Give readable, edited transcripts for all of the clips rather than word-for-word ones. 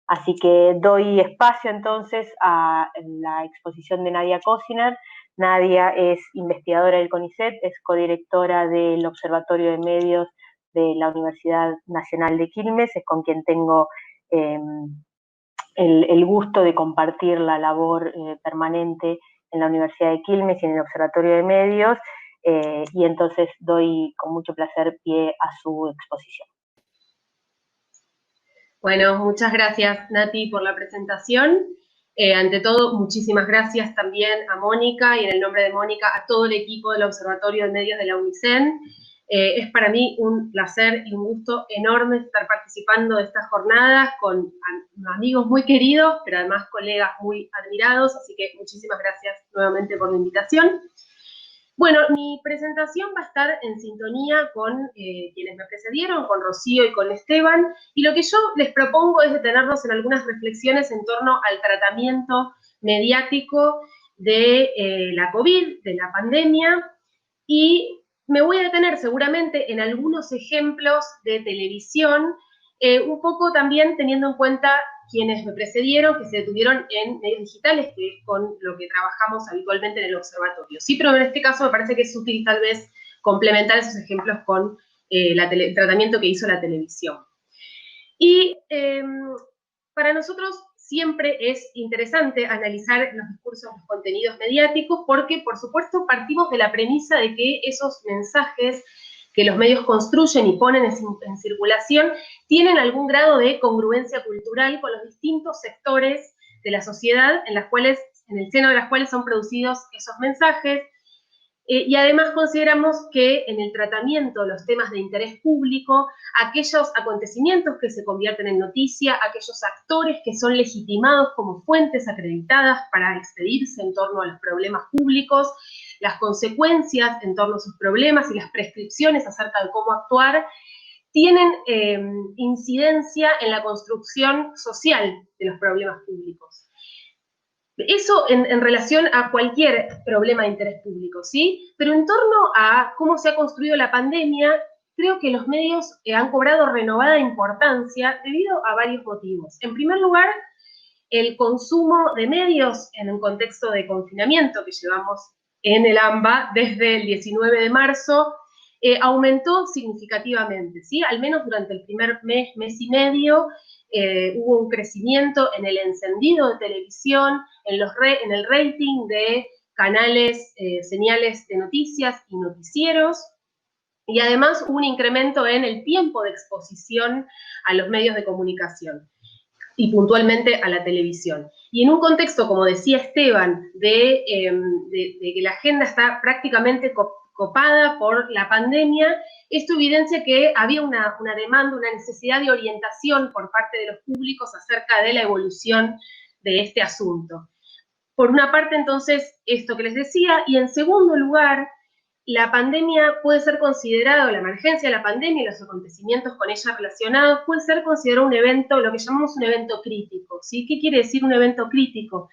Así que doy espacio entonces a la exposición de Nadia Cosiner. Nadia es investigadora del CONICET, es codirectora del Observatorio de Medios de la Universidad Nacional de Quilmes, es con quien tengo eh, el gusto de compartir la labor permanente en la Universidad de Quilmes y en el Observatorio de Medios, y entonces doy con mucho placer pie a su exposición. Bueno, muchas gracias, Nati, por la presentación. Ante todo, muchísimas gracias también a Mónica y en el nombre de Mónica a todo el equipo del Observatorio de Medios de la UNICEN. Es para mí un placer y un gusto enorme estar participando de estas jornadas con amigos muy queridos, pero además colegas muy admirados, así que muchísimas gracias nuevamente por la invitación. Bueno, mi presentación va a estar en sintonía con quienes me precedieron, con Rocío y con Esteban, y lo que yo les propongo es detenernos en algunas reflexiones en torno al tratamiento mediático de la COVID, de la pandemia, y me voy a detener seguramente en algunos ejemplos de televisión, un poco también teniendo en cuenta quienes me precedieron, que se detuvieron en medios digitales, que es con lo que trabajamos habitualmente en el observatorio. Sí, pero en este caso me parece que es útil tal vez complementar esos ejemplos con el tratamiento que hizo la televisión. Y para nosotros siempre es interesante analizar los discursos, los contenidos mediáticos, porque por supuesto partimos de la premisa de que esos mensajes que los medios construyen y ponen en circulación tienen algún grado de congruencia cultural con los distintos sectores de la sociedad en el seno de las cuales son producidos esos mensajes. Y además consideramos que en el tratamiento de los temas de interés público, aquellos acontecimientos que se convierten en noticia, aquellos actores que son legitimados como fuentes acreditadas para expedirse en torno a los problemas públicos, las consecuencias en torno a sus problemas y las prescripciones acerca de cómo actuar, tienen incidencia en la construcción social de los problemas públicos. Eso en relación a cualquier problema de interés público, ¿sí? Pero en torno a cómo se ha construido la pandemia, creo que los medios han cobrado renovada importancia debido a varios motivos. En primer lugar, el consumo de medios en un contexto de confinamiento que llevamos en el AMBA desde el 19 de marzo, aumentó significativamente, ¿sí? Al menos durante el primer mes y medio, hubo un crecimiento en el encendido de televisión, en el rating de canales, señales de noticias y noticieros, y además hubo un incremento en el tiempo de exposición a los medios de comunicación y puntualmente a la televisión. Y en un contexto, como decía Esteban, de que la agenda está prácticamente copada por la pandemia, esto evidencia que había una demanda, una necesidad de orientación por parte de los públicos acerca de la evolución de este asunto. Por una parte, entonces, esto que les decía, y en segundo lugar, la pandemia puede ser considerado, la emergencia de la pandemia y los acontecimientos con ella relacionados, puede ser considerado un evento, lo que llamamos un evento crítico, ¿sí? ¿Qué quiere decir un evento crítico?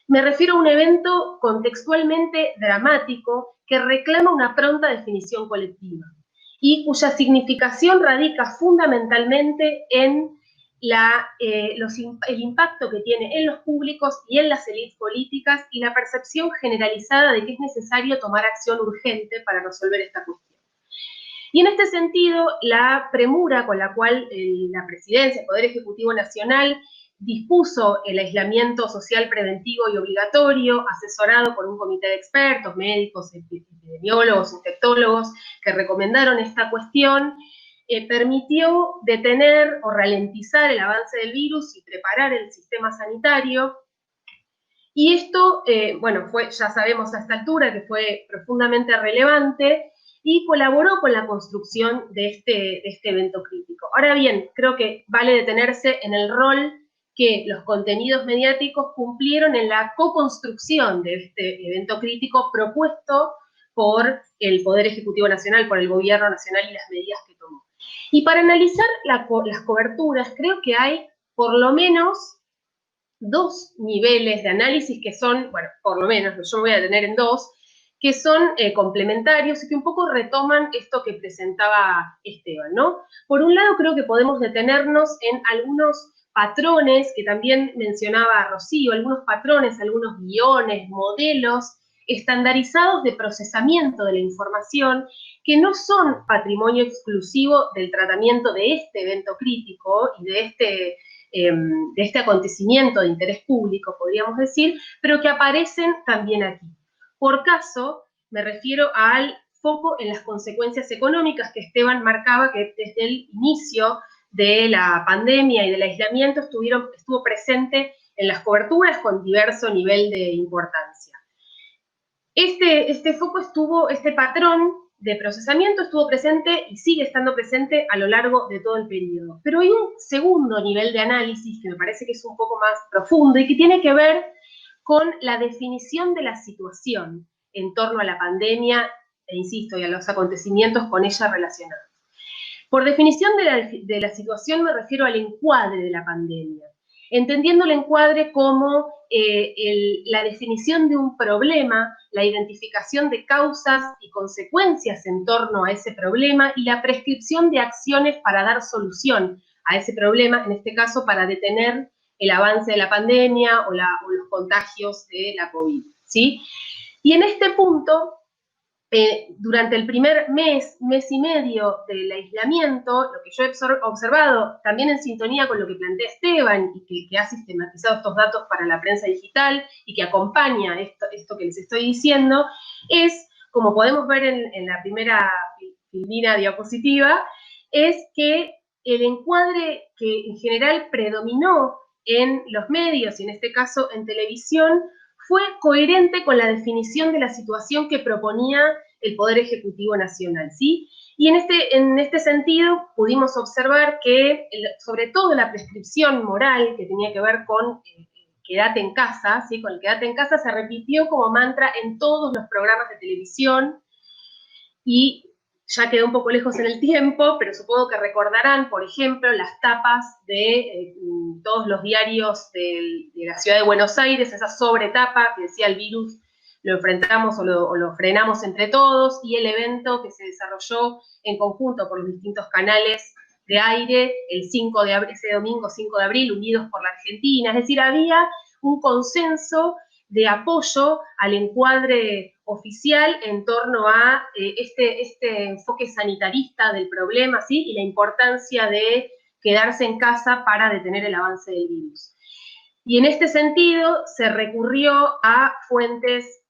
Me refiero a un evento contextualmente dramático que reclama una pronta definición colectiva y cuya significación radica fundamentalmente en el impacto que tiene en los públicos y en las élites políticas y la percepción generalizada de que es necesario tomar acción urgente para resolver esta cuestión. Y en este sentido, la premura con la cual la Presidencia, el Poder Ejecutivo Nacional, dispuso el aislamiento social preventivo y obligatorio, asesorado por un comité de expertos, médicos, epidemiólogos, infectólogos, que recomendaron esta cuestión, permitió detener o ralentizar el avance del virus y preparar el sistema sanitario. Y esto, bueno, ya sabemos a esta altura que fue profundamente relevante y colaboró con la construcción de este evento crítico. Ahora bien, creo que vale detenerse en el rol que los contenidos mediáticos cumplieron en la co-construcción de este evento crítico propuesto por el Poder Ejecutivo Nacional, por el Gobierno Nacional y las medidas que tomó. Y para analizar las coberturas, creo que hay por lo menos dos niveles de análisis que son, bueno, por lo menos, yo me voy a detener en dos, que son complementarios y que un poco retoman esto que presentaba Esteban, ¿no? Por un lado, creo que podemos detenernos en algunos patrones que también mencionaba Rocío, algunos patrones, algunos guiones, modelos estandarizados de procesamiento de la información que no son patrimonio exclusivo del tratamiento de este evento crítico y de este acontecimiento de interés público, podríamos decir, pero que aparecen también aquí. Por caso, me refiero al foco en las consecuencias económicas que Esteban marcaba, que desde el inicio de la pandemia y del aislamiento estuvo presente en las coberturas con diverso nivel de importancia. Este patrón de procesamiento estuvo presente y sigue estando presente a lo largo de todo el periodo. Pero hay un segundo nivel de análisis que me parece que es un poco más profundo y que tiene que ver con la definición de la situación en torno a la pandemia, e insisto, y a los acontecimientos con ella relacionados. Por definición de la situación me refiero al encuadre de la pandemia, entendiendo el encuadre como la definición de un problema, la identificación de causas y consecuencias en torno a ese problema y la prescripción de acciones para dar solución a ese problema, en este caso para detener el avance de la pandemia o los contagios de la COVID, ¿sí? Y en este punto, durante el primer mes y medio del aislamiento, lo que yo he observado, también en sintonía con lo que plantea Esteban y que ha sistematizado estos datos para la prensa digital y que acompaña esto que les estoy diciendo, es, como podemos ver en la primera filmina diapositiva, es que el encuadre que en general predominó en los medios, y en este caso en televisión, fue coherente con la definición de la situación que proponía el Poder Ejecutivo Nacional, ¿sí? Y en este sentido pudimos observar que, sobre todo la prescripción moral que tenía que ver con quédate en casa, ¿sí? Con el quédate en casa se repitió como mantra en todos los programas de televisión y ya quedó un poco lejos en el tiempo, pero supongo que recordarán, por ejemplo, las tapas de todos los diarios de la ciudad de Buenos Aires, esa sobretapa que decía el virus lo enfrentamos o lo frenamos entre todos, y el evento que se desarrolló en conjunto por los distintos canales de aire el 5 de abril, ese domingo 5 de abril, Unidos por la Argentina. Es decir, había un consenso de apoyo al encuadre oficial en torno a este enfoque sanitarista del problema, ¿sí? Y la importancia de quedarse en casa para detener el avance del virus. Y en este sentido se recurrió a fuentes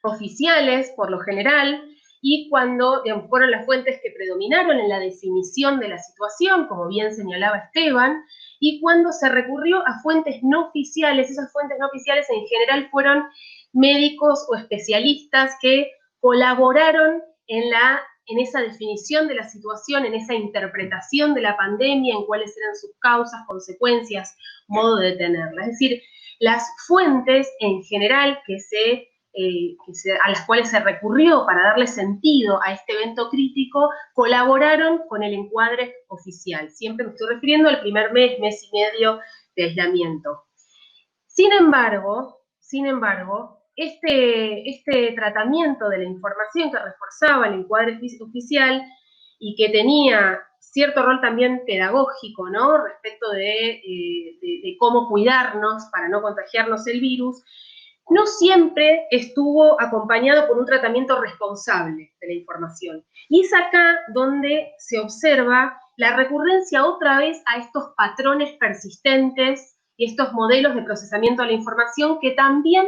oficiales, por lo general, y cuando fueron las fuentes que predominaron en la definición de la situación, como bien señalaba Esteban, y cuando se recurrió a fuentes no oficiales, esas fuentes no oficiales en general fueron médicos o especialistas que colaboraron en esa definición de la situación, en esa interpretación de la pandemia, en cuáles eran sus causas, consecuencias, modo de detenerla. Es decir, las fuentes en general a las cuales se recurrió para darle sentido a este evento crítico, colaboraron con el encuadre oficial. Siempre me estoy refiriendo al primer mes y medio de aislamiento. Sin embargo, este tratamiento de la información que reforzaba el encuadre oficial y que tenía cierto rol también pedagógico, ¿no? Respecto de cómo cuidarnos para no contagiarnos el virus, no siempre estuvo acompañado por un tratamiento responsable de la información. Y es acá donde se observa la recurrencia otra vez a estos patrones persistentes y estos modelos de procesamiento de la información que también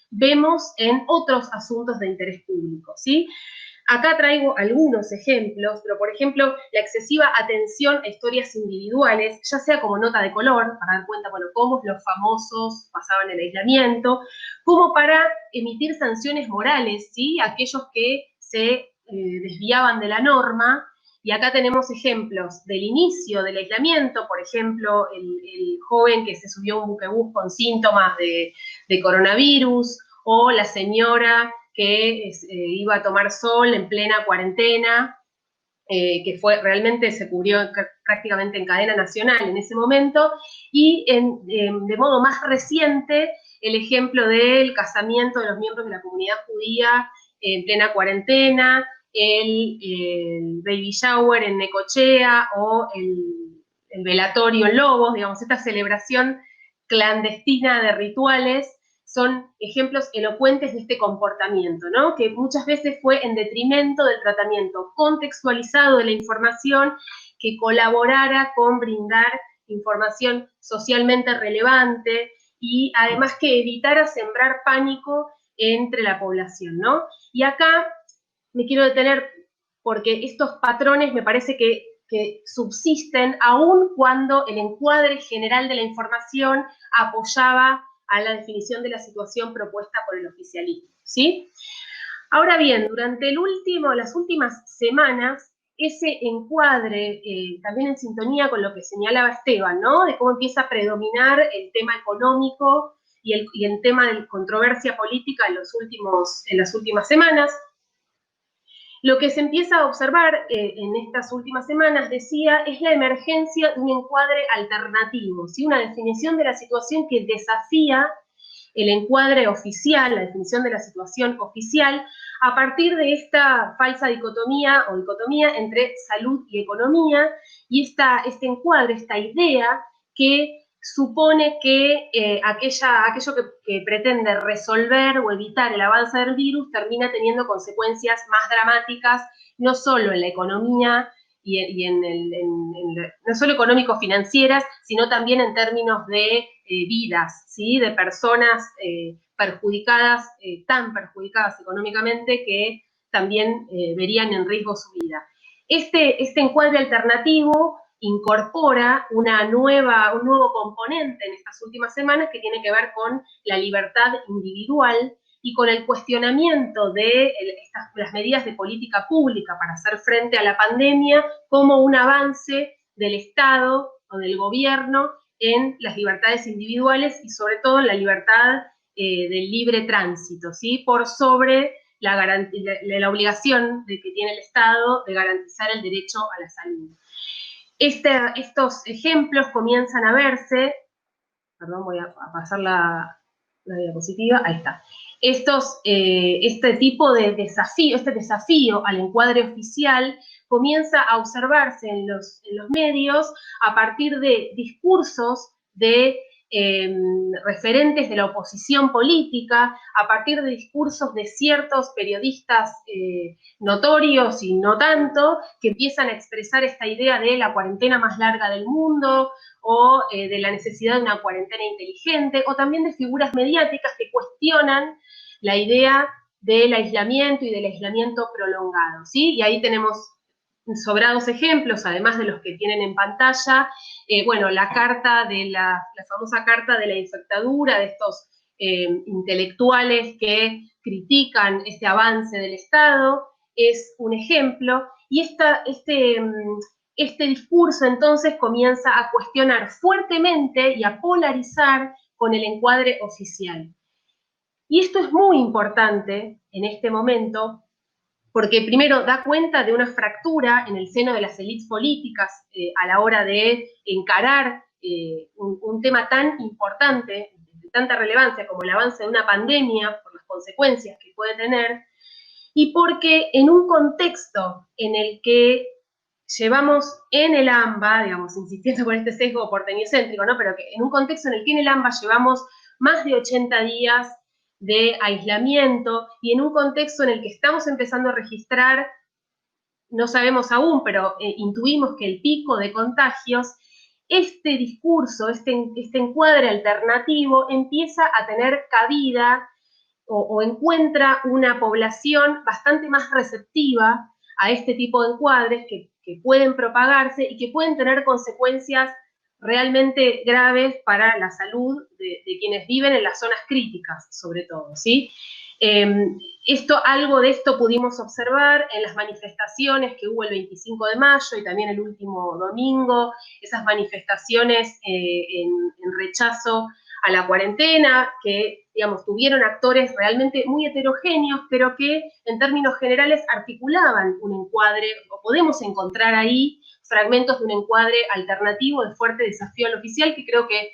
vemos en otros asuntos de interés público, ¿sí? Acá traigo algunos ejemplos, pero por ejemplo, la excesiva atención a historias individuales, ya sea como nota de color, para dar cuenta, bueno, cómo los famosos pasaban el aislamiento, como para emitir sanciones morales, ¿sí? Aquellos que se desviaban de la norma. Y acá tenemos ejemplos del inicio del aislamiento, por ejemplo, el joven que se subió a un buquebús con síntomas de coronavirus, o la señora que iba a tomar sol en plena cuarentena, que realmente se cubrió prácticamente en cadena nacional en ese momento, y de modo más reciente, el ejemplo del casamiento de los miembros de la comunidad judía en plena cuarentena, el baby shower en Necochea, o el velatorio en Lobos, digamos, esta celebración clandestina de rituales, son ejemplos elocuentes de este comportamiento, ¿no? Que muchas veces fue en detrimento del tratamiento contextualizado de la información que colaborara con brindar información socialmente relevante y además que evitara sembrar pánico entre la población, ¿no? Y acá me quiero detener porque estos patrones me parece que subsisten aun cuando el encuadre general de la información apoyaba a la definición de la situación propuesta por el oficialismo, ¿sí? Ahora bien, durante las últimas semanas, ese encuadre, también en sintonía con lo que señalaba Esteban, ¿no? De cómo empieza a predominar el tema económico y el tema de controversia política en las últimas semanas. Lo que se empieza a observar en estas últimas semanas, decía, es la emergencia de un encuadre alternativo, ¿sí? Una definición de la situación que desafía el encuadre oficial, la definición de la situación oficial, a partir de esta falsa dicotomía entre salud y economía, y este encuadre, esta idea que supone que aquello que pretende resolver o evitar el avance del virus termina teniendo consecuencias más dramáticas, no solo en la economía no solo económico-financieras, sino también en términos de vidas, ¿sí? De personas perjudicadas, tan perjudicadas económicamente que también verían en riesgo su vida. Este encuadre alternativo incorpora un nuevo componente en estas últimas semanas que tiene que ver con la libertad individual y con el cuestionamiento de las medidas de política pública para hacer frente a la pandemia como un avance del Estado o del gobierno en las libertades individuales y sobre todo en la libertad del libre tránsito, ¿sí? Por sobre la obligación que tiene el Estado de garantizar el derecho a la salud. Estos ejemplos comienzan a verse, perdón, voy a pasar la diapositiva, ahí está. Este tipo de desafío, este desafío al encuadre oficial comienza a observarse en los medios a partir de discursos de referentes de la oposición política, a partir de discursos de ciertos periodistas notorios y no tanto, que empiezan a expresar esta idea de la cuarentena más larga del mundo, o de la necesidad de una cuarentena inteligente, o también de figuras mediáticas que cuestionan la idea del aislamiento y del aislamiento prolongado, ¿sí? Y ahí tenemos sobrados ejemplos, además de los que tienen en pantalla, bueno, la famosa carta de la infectadura, de estos intelectuales que critican este avance del Estado, es un ejemplo, y este discurso entonces comienza a cuestionar fuertemente y a polarizar con el encuadre oficial. Y esto es muy importante en este momento porque primero da cuenta de una fractura en el seno de las élites políticas a la hora de encarar un tema tan importante, de tanta relevancia como el avance de una pandemia, por las consecuencias que puede tener, y porque en un contexto en el que llevamos en el AMBA, digamos, insistiendo con este sesgo porteñocéntrico, ¿no? Pero que en un contexto en el que en el AMBA llevamos más de 80 días de aislamiento y en un contexto en el que estamos empezando a registrar, no sabemos aún, pero intuimos que el pico de contagios, este discurso, este encuadre alternativo empieza a tener cabida o encuentra una población bastante más receptiva a este tipo de encuadres que pueden propagarse y que pueden tener consecuencias realmente graves para la salud de quienes viven en las zonas críticas, sobre todo, ¿sí? Algo de esto pudimos observar en las manifestaciones que hubo el 25 de mayo y también el último domingo, esas manifestaciones en rechazo a la cuarentena, que, digamos, tuvieron actores realmente muy heterogéneos, pero que en términos generales articulaban un encuadre, o podemos encontrar ahí fragmentos de un encuadre alternativo de fuerte desafío al oficial, que creo que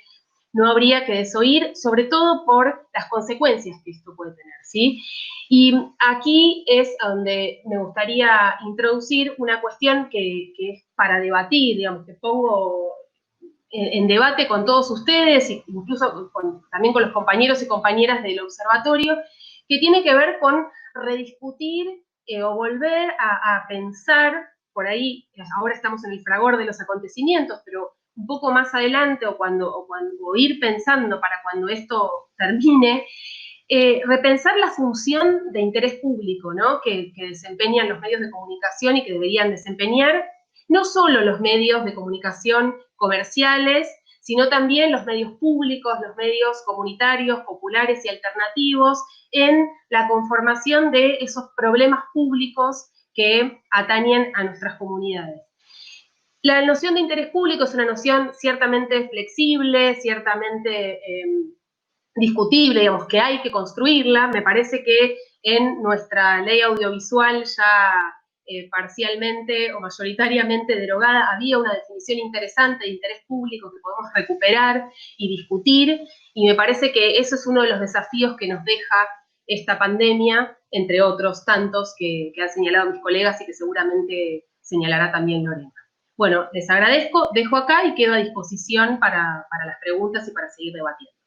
no habría que desoír, sobre todo por las consecuencias que esto puede tener, ¿sí? Y aquí es donde me gustaría introducir una cuestión que es para debatir, digamos, que pongo en debate con todos ustedes, incluso también con los compañeros y compañeras del observatorio, que tiene que ver con rediscutir o volver a pensar, por ahí, ahora estamos en el fragor de los acontecimientos, pero un poco más adelante o ir pensando para cuando esto termine, repensar la función de interés público, ¿no? que desempeñan los medios de comunicación y que deberían desempeñar no solo los medios de comunicación comerciales, sino también los medios públicos, los medios comunitarios, populares y alternativos en la conformación de esos problemas públicos que atañen a nuestras comunidades. La noción de interés público es una noción ciertamente flexible, ciertamente discutible, digamos, que hay que construirla. Me parece que en nuestra ley audiovisual ya parcialmente o mayoritariamente derogada había una definición interesante de interés público que podemos recuperar y discutir, y me parece que eso es uno de los desafíos que nos deja esta pandemia, entre otros tantos que han señalado mis colegas y que seguramente señalará también Lorena. Bueno, les agradezco, dejo acá y quedo a disposición para las preguntas y para seguir debatiendo.